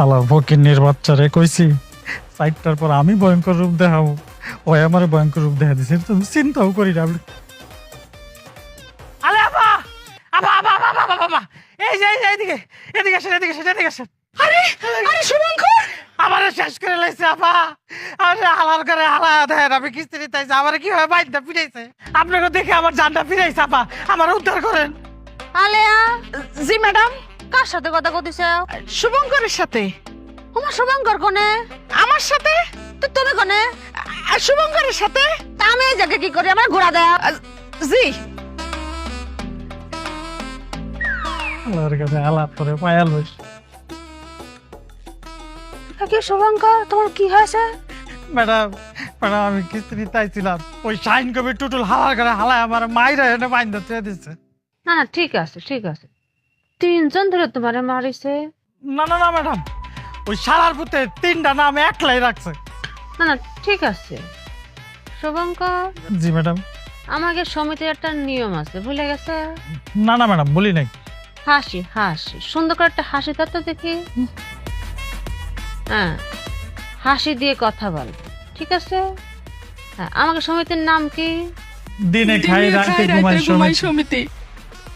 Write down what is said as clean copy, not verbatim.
আলা ফকিন্নির বাচ্চারে কইছি 4টার পর আমি ভয়ঙ্কর রূপ দেখাবো, ওই আমার ভয়ঙ্কর রূপ দেখা দিছে, তুমি চিন্তাও করি না। আরে আপা আপা আপা আপা আপা আপা, এই যে এদিকে এদিকে আসেন, এদিকে আসেন, এদিকে আসেন। আরে আরে শুভঙ্কর আমারে শেষ করে লাইছে আপা। আরে হালাল করে হালা দেন, আমি কিস্তি নিতেছি, আমারে কিভাবে বাইন্দা ফিরাইছে, আপনাকে দেখে আমার জানটা ফিরাইছে আপা, আমার উদ্ধার করেন। আলেয়া, জি ম্যাডাম, কার সাথে কথা কইতেছ? শুভঙ্করের সাথে। তোমার শুভঙ্কর কোনে? আমার সাথে? তো তুমি কোনে? শুভঙ্করের সাথে। তা আমি এই জায়গায় কি করি? আমার ঘোরা দেয়া। জি। আল্লাহর কাছে আলাপ করে পায়াল হইস। কি শুভঙ্কর, তোমার কি হয়েছে? ম্যাডাম ম্যাডাম, আমি কিস্তি নিতে আইছিলাম, ওই শাইন কবির টুটুল হালার করে হালায় আমার মাইরা এনে বাইন্দা চেয়ে দিচ্ছে। না না, ঠিক আছে ঠিক আছে। 3জন ধরে তোমারে মারিছে? না না না ম্যাডাম, ওই শালার পুতে 3টা নাম একলাই রাখছে। না না, ঠিক আছে। শুভঙ্কর, জি ম্যাডাম। আমাকে সমিতির একটা নিয়ম আছে, ভুলে গেছে? না না ম্যাডাম, বলি নাই। হাসি হাসি, সুন্দর করে একটা হাসি তার তো দেখি। হ্যাঁ, হাসি দিয়ে কথা বল, ঠিক আছে? হ্যাঁ, আমাকে সমিতির নাম কি? দিনে খাই রাতে ঘুমাই সমিতি।